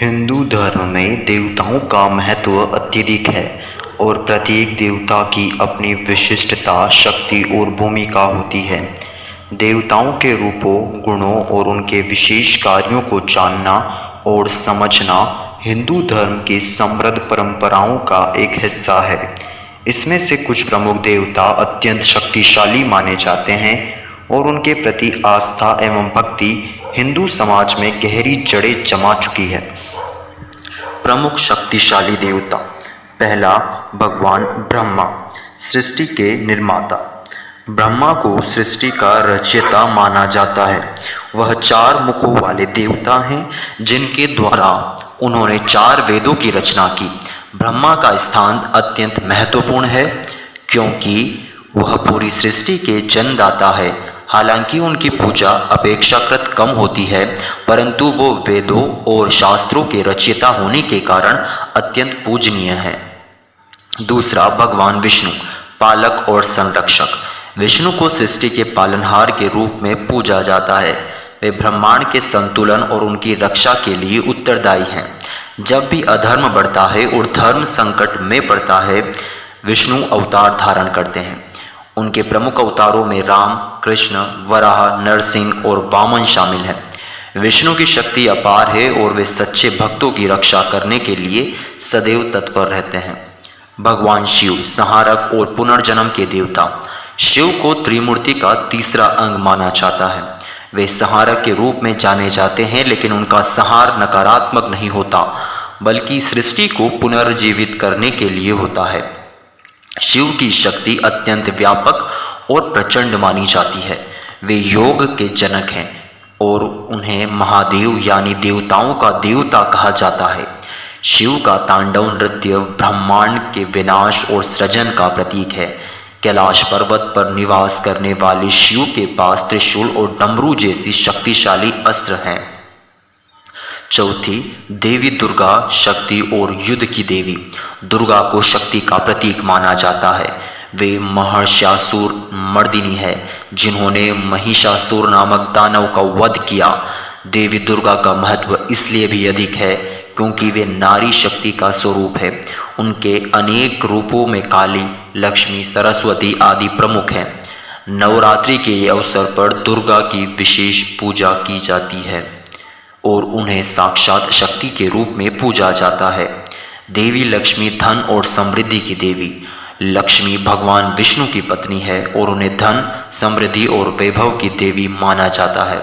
हिंदू धर्म में देवताओं का महत्व अत्यधिक है और प्रत्येक देवता की अपनी विशिष्टता, शक्ति और भूमिका होती है। देवताओं के रूपों, गुणों और उनके विशेष कार्यों को जानना और समझना हिंदू धर्म की समृद्ध परंपराओं का एक हिस्सा है। इसमें से कुछ प्रमुख देवता अत्यंत शक्तिशाली माने जाते हैं और उनके प्रति आस्था एवं भक्ति हिंदू समाज में गहरी जड़ें जमा चुकी है। प्रमुख शक्तिशाली देवता। पहला, भगवान ब्रह्मा, सृष्टि के निर्माता। ब्रह्मा को सृष्टि का रचयिता माना जाता है। वह 4 मुखों वाले देवता हैं जिनके द्वारा उन्होंने 4 वेदों की रचना की। ब्रह्मा का स्थान अत्यंत महत्वपूर्ण है क्योंकि वह पूरी सृष्टि के जन्मदाता है। हालांकि उनकी पूजा अपेक्षाकृत कम होती है, परंतु वो वेदों और शास्त्रों के रचयिता होने के कारण अत्यंत पूजनीय है। दूसरा, भगवान विष्णु, पालक और संरक्षक। विष्णु को सृष्टि के पालनहार के रूप में पूजा जाता है। वे ब्रह्मांड के संतुलन और उनकी रक्षा के लिए उत्तरदायी हैं। जब भी अधर्म बढ़ता है और धर्म संकट में पड़ता है, विष्णु अवतार धारण करते हैं। उनके प्रमुख अवतारों में राम, कृष्ण, वराह, नरसिंह और वामन शामिल हैं। विष्णु की शक्ति अपार है और वे सच्चे भक्तों की रक्षा करने के लिए सदैव तत्पर रहते हैं। भगवान शिव, संहारक और पुनर्जन्म के देवता। शिव को त्रिमूर्ति का तीसरा अंग माना जाता है। वे संहारक के रूप में जाने जाते हैं, लेकिन उनका संहार नकारात्मक नहीं होता, बल्कि सृष्टि को पुनर्जीवित करने के लिए होता है। शिव की शक्ति अत्यंत व्यापक और प्रचंड मानी जाती है। वे योग के जनक हैं और उन्हें महादेव यानी देवताओं का देवता कहा जाता है। शिव का तांडव नृत्य ब्रह्मांड के विनाश और सृजन का प्रतीक है। कैलाश पर्वत पर निवास करने वाले शिव के पास त्रिशूल और डमरू जैसी शक्तिशाली अस्त्र हैं। चौथी, देवी दुर्गा, शक्ति और युद्ध की देवी। दुर्गा को शक्ति का प्रतीक माना जाता है। वे महिषासुर मर्दिनी है जिन्होंने महिषासुर नामक दानव का वध किया। देवी दुर्गा का महत्व इसलिए भी अधिक है क्योंकि वे नारी शक्ति का स्वरूप है। उनके अनेक रूपों में काली, लक्ष्मी, सरस्वती आदि प्रमुख हैं। नवरात्रि के अवसर पर दुर्गा की विशेष पूजा की जाती है और उन्हें साक्षात शक्ति के रूप में पूजा जाता है। देवी लक्ष्मी धन और समृद्धि की देवी। लक्ष्मी भगवान विष्णु की पत्नी है और उन्हें धन, समृद्धि और वैभव की देवी माना जाता है।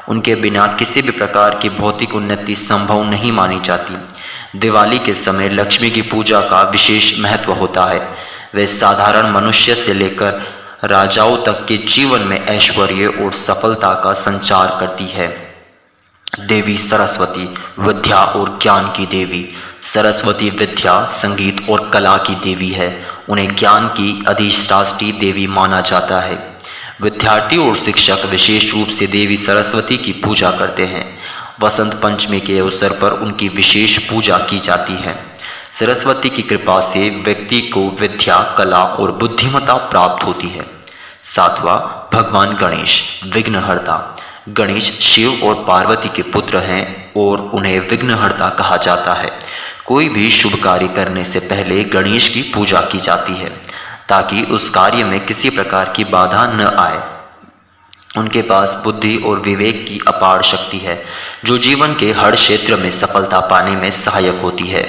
उनके बिना किसी भी प्रकार की भौतिक उन्नति संभव नहीं मानी जाती। दिवाली के समय लक्ष्मी की पूजा का विशेष महत्व होता है। वे साधारण मनुष्य से लेकर राजाओं तक के जीवन में ऐश्वर्य और सफलता का संचार करती है। देवी सरस्वती, विद्या और ज्ञान की देवी। सरस्वती विद्या, संगीत और कला की देवी है। उन्हें ज्ञान की अधिष्ठात्री देवी माना जाता है। विद्यार्थी और शिक्षक विशेष रूप से देवी सरस्वती की पूजा करते हैं। वसंत पंचमी के अवसर पर उनकी विशेष पूजा की जाती है। सरस्वती की कृपा से व्यक्ति को विद्या, कला और बुद्धिमत्ता प्राप्त होती है। सातवां, भगवान गणेश, विघ्नहर्ता। गणेश शिव और पार्वती के पुत्र हैं और उन्हें विघ्नहर्ता कहा जाता है। कोई भी शुभ कार्य करने से पहले गणेश की पूजा की जाती है ताकि उस कार्य में किसी प्रकार की बाधा न आए। उनके पास बुद्धि और विवेक की अपार शक्ति है जो जीवन के हर क्षेत्र में सफलता पाने में सहायक होती है।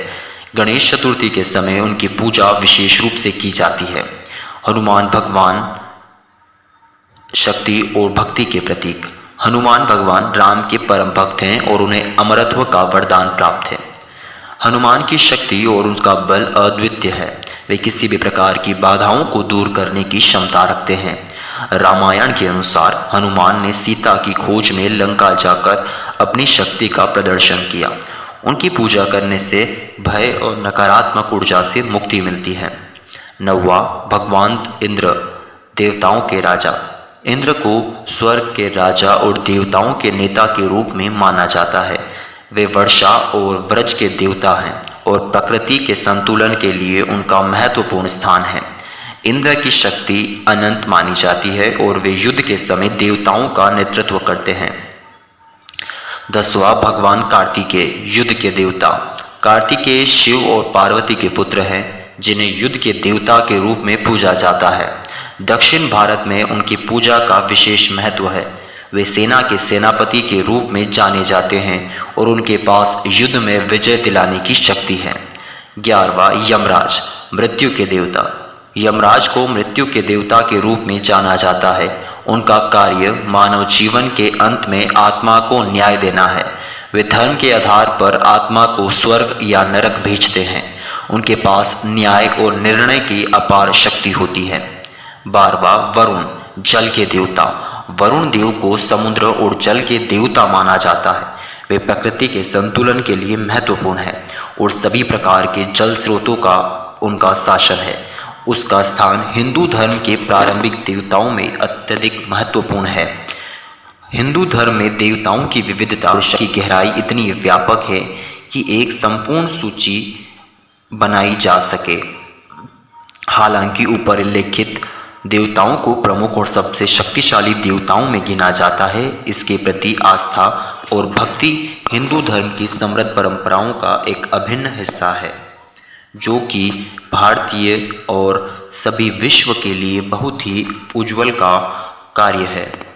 गणेश चतुर्थी के समय उनकी पूजा विशेष रूप से की जाती है। हनुमान भगवान शक्ति और भक्ति के प्रतीक। हनुमान भगवान राम के परम भक्त हैं और उन्हें अमरत्व का वरदान प्राप्त है। हनुमान की शक्ति और उनका बल अद्वितीय है। वे किसी भी प्रकार की बाधाओं को दूर करने की क्षमता रखते हैं। रामायण के अनुसार हनुमान ने सीता की खोज में लंका जाकर अपनी शक्ति का प्रदर्शन किया। उनकी पूजा करने से भय और नकारात्मक ऊर्जा से मुक्ति मिलती है। नौवां, भगवान इंद्र, देवताओं के राजा। इंद्र को स्वर्ग के राजा और देवताओं के नेता के रूप में माना जाता है। वे वर्षा और वृक्ष के देवता हैं और प्रकृति के संतुलन के लिए उनका महत्वपूर्ण स्थान है। इंद्र की शक्ति अनंत मानी जाती है और वे युद्ध के समय देवताओं का नेतृत्व करते हैं। 10वां भगवान कार्तिकेय, युद्ध के देवता। कार्तिकेय शिव और पार्वती के पुत्र हैं, जिन्हें युद्ध के देवता के रूप में पूजा जाता है। दक्षिण भारत में उनकी पूजा का विशेष महत्व है। वे सेना के सेनापति के रूप में जाने जाते हैं और उनके पास युद्ध में विजय दिलाने की शक्ति है। 11वां यमराज, मृत्यु के देवता। यमराज को मृत्यु के देवता के रूप में जाना जाता है। उनका कार्य मानव जीवन के अंत में आत्मा को न्याय देना है। वे धर्म के आधार पर आत्मा को स्वर्ग या नरक भेजते हैं। उनके पास न्याय और निर्णय की अपार शक्ति होती है। 12वां वरुण, जल के देवता। वरुण देव को समुद्र और जल के देवता माना जाता है। वे प्रकृति के संतुलन के लिए महत्वपूर्ण है और सभी प्रकार के जल स्रोतों का उनका शासन है। उसका स्थान हिंदू धर्म के प्रारंभिक देवताओं में अत्यधिक महत्वपूर्ण है। हिंदू धर्म में देवताओं की विविधता और की गहराई इतनी व्यापक है कि एक संपूर्ण सूची बनाई जा सके। हालांकि ऊपर उल्लेखित देवताओं को प्रमुख और सबसे शक्तिशाली देवताओं में गिना जाता है, इसके प्रति आस्था और भक्ति हिंदू धर्म की समृद्ध परंपराओं का एक अभिन्न हिस्सा है, जो कि भारतीय और सभी विश्व के लिए बहुत ही उज्जवल का कार्य है।